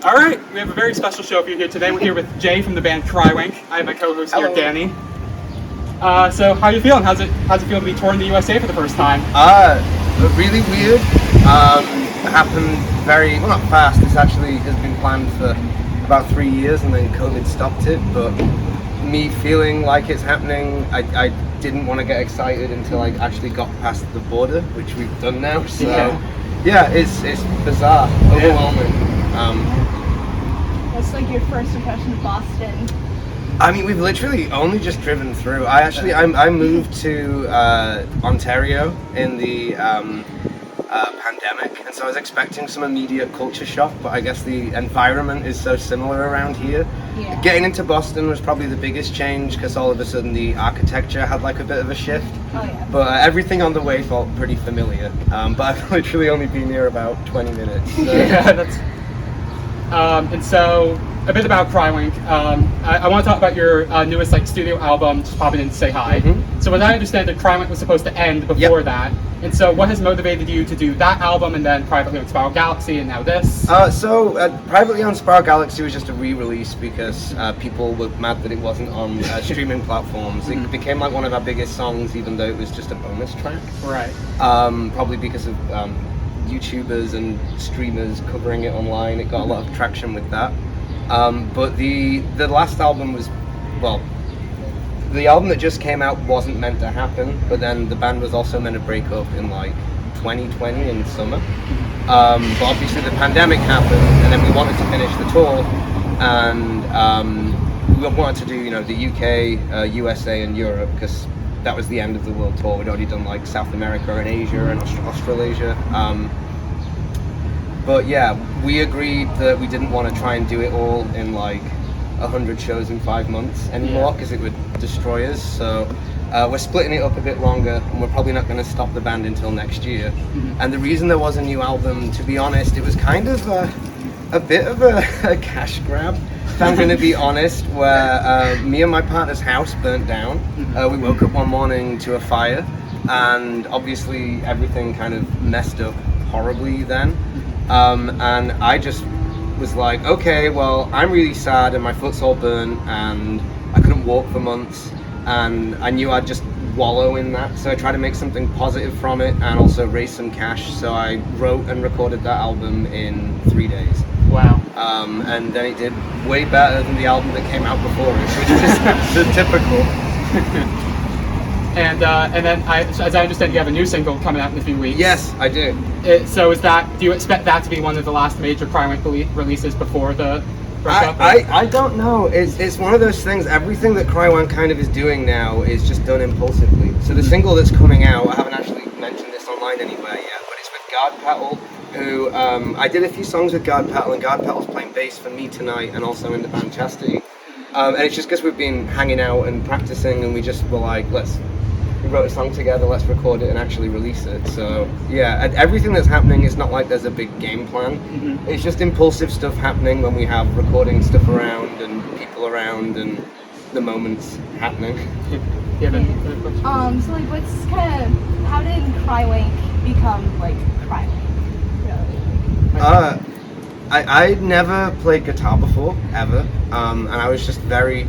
All right, we have a very special show for you here today. We're here with Jay from the band Crywank. I have my co-host here, Danny. So how are you feeling? How's it feel to be touring the USA for the first time? Really weird. Happened very, well, not fast. This actually has been planned for about 3 years and then COVID stopped it. But me feeling like it's happening, I didn't want to get excited until I actually got past the border, which we've done now. So yeah, it's bizarre, overwhelming. What's like your first impression of Boston? I mean, we've literally only just driven through. I moved to Ontario in the pandemic, and so I was expecting some immediate culture shock, but I guess the environment is so similar around here. Yeah. Getting into Boston was probably the biggest change because all of a sudden the architecture had like a bit of a shift. Oh yeah. But everything on the way felt pretty familiar. But I've literally only been here about 20 minutes. So. Yeah, that's. And so a bit about Crywank. I want to talk about your newest studio album, Just Popping In to Say Hi. Mm-hmm. So as I understand it, Crywank was supposed to end before that. And so what has motivated you to do that album and then Privately on Spiral Galaxy and now this? Privately on Spiral Galaxy was just a re-release because people were mad that it wasn't on streaming platforms. It became like one of our biggest songs even though it was just a bonus track. Right. Probably because of YouTubers and streamers covering it online. It got a lot of traction with that. But the last album was, well, the album that just came out wasn't meant to happen, but then the band was also meant to break up in like 2020 in summer. But obviously the pandemic happened, and then we wanted to finish the tour, and we wanted to do, the UK, USA, and Europe, because that was the end of the world tour. We'd already done like South America and Asia and Australasia. But yeah, we agreed that we didn't want to try and do it all in like 100 shows in 5 months anymore because it would destroy us. So we're splitting it up a bit longer, and we're probably not going to stop the band until next year. And the reason there was a new album, to be honest, it was kind of a bit of a cash grab, if I'm going to be honest, where me and my partner's house burnt down. We woke up one morning to a fire, and obviously everything kind of messed up horribly then. And I just was like, okay, well, I'm really sad and my foot's all burnt and I couldn't walk for months, and I knew I'd just wallow in that, so I tried to make something positive from it and also raise some cash. So I wrote and recorded that album in 3 days. Wow. And then it did way better than the album that came out before it, which is the typical. And then, as I understand, you have a new single coming out in a few weeks. Yes, I do. So do you expect that to be one of the last major Crywank releases before the breakup? I don't know. It's one of those things. Everything that Crywank kind of is doing now is just done impulsively. So the single that's coming out, I haven't actually mentioned this online anywhere yet, but it's with Guard Petal, who I did a few songs with Guard Petal, and Guard Petal's playing bass for me tonight and also in the band Chastity. And it's just because we've been hanging out and practicing, and we just were like, we wrote a song together, let's record it and actually release it. So yeah, everything that's happening is not like there's a big game plan. It's just impulsive stuff happening when we have recording stuff around and people around and the moments happening. Yeah, So how did Crywank become like Crywank? I'd never played guitar before, ever, and I was just very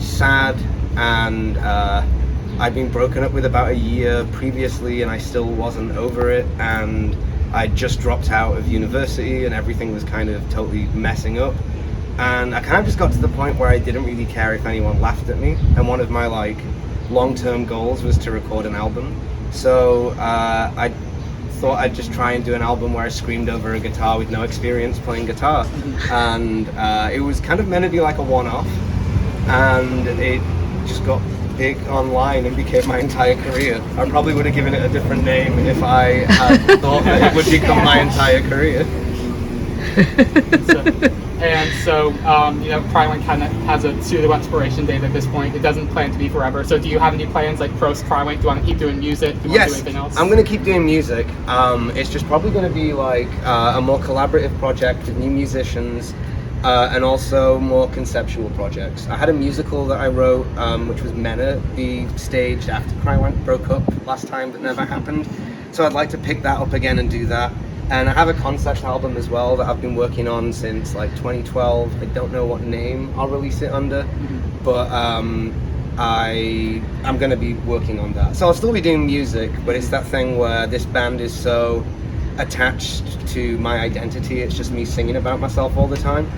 sad, and I'd been broken up with about a year previously and I still wasn't over it, and I just dropped out of university and everything was kind of totally messing up, and I kind of just got to the point where I didn't really care if anyone laughed at me, and one of my long-term goals was to record an album. So I thought I'd just try and do an album where I screamed over a guitar with no experience playing guitar, and it was kind of meant to be like a one-off, and it just got big online and became my entire career. I probably would have given it a different name if I had thought that it would become my entire career. So Crywank kind of has a pseudo expiration date at this point. It doesn't plan to be forever. So do you have any plans post Crywank? Do you want to keep doing music? Do you want to do anything else? I'm going to keep doing music. It's just probably going to be a more collaborative project with new musicians. And also more conceptual projects. I had a musical that I wrote, which was meant to be staged after Crywank broke up last time, but never happened. So I'd like to pick that up again and do that. And I have a concept album as well that I've been working on since like 2012. I don't know what name I'll release it under, but I'm going to be working on that. So I'll still be doing music, but it's that thing where this band is so attached to my identity. It's just me singing about myself all the time.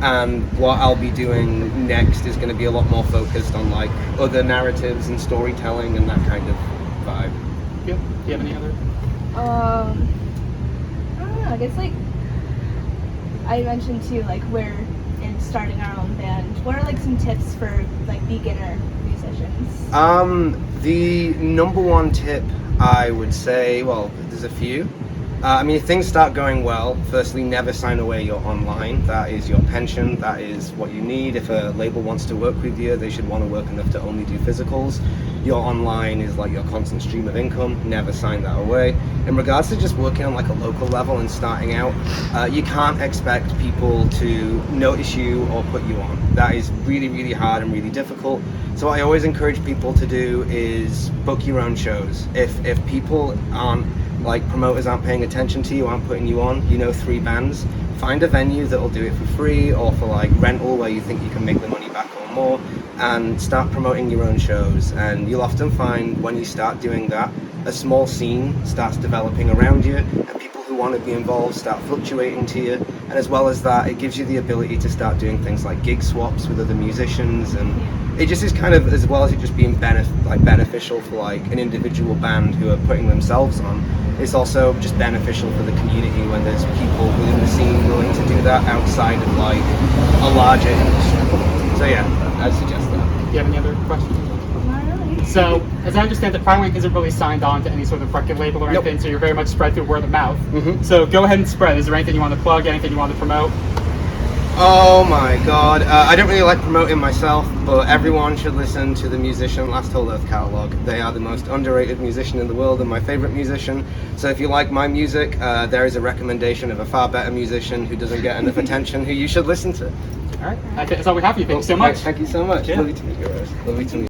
And what I'll be doing next is going to be a lot more focused on like other narratives and storytelling and that kind of vibe. Do you have any other? I don't know. I guess like I mentioned too, like we're in starting our own band. What are like some tips for like beginner musicians? The number one tip I would say, well, there's a few. I mean, if things start going well, firstly, never sign away your online. That is your pension. That is what you need. If a label wants to work with you, they should want to work enough to only do physicals. Your online is like your constant stream of income. Never sign that away. In regards to just working on like a local level and starting out, you can't expect people to notice you or put you on. That is really, really hard and really difficult. So what I always encourage people to do is book your own shows. If people aren't, like promoters aren't paying attention to you, aren't putting you on, 3 bands, find a venue that'll do it for free or for like rental where you think you can make the money back or more, and start promoting your own shows. And you'll often find when you start doing that, a small scene starts developing around you and people who want to be involved start fluctuating to you. And as well as that, it gives you the ability to start doing things like gig swaps with other musicians, and it just is kind of, as well as it just being beneficial for like an individual band who are putting themselves on, it's also just beneficial for the community when there's people within the scene willing to do that outside of like a larger industry. So yeah, I'd suggest that. Do you have any other questions? Not really. So, as I understand it, Crywank isn't really signed on to any sort of record label or anything, so you're very much spread through word of mouth. So go ahead and spread. Is there anything you want to plug, anything you want to promote? Oh my god, I don't really like promoting myself, but everyone should listen to the Musician Last Whole Earth catalog. They are the most underrated musician in the world and my favorite musician. So if you like my music, there is a recommendation of a far better musician who doesn't get enough attention who you should listen to. All right, that's all we have for you. Thank you so much. Thank you so much. Yeah. Lovely to meet you, Rose. Lovely to meet you.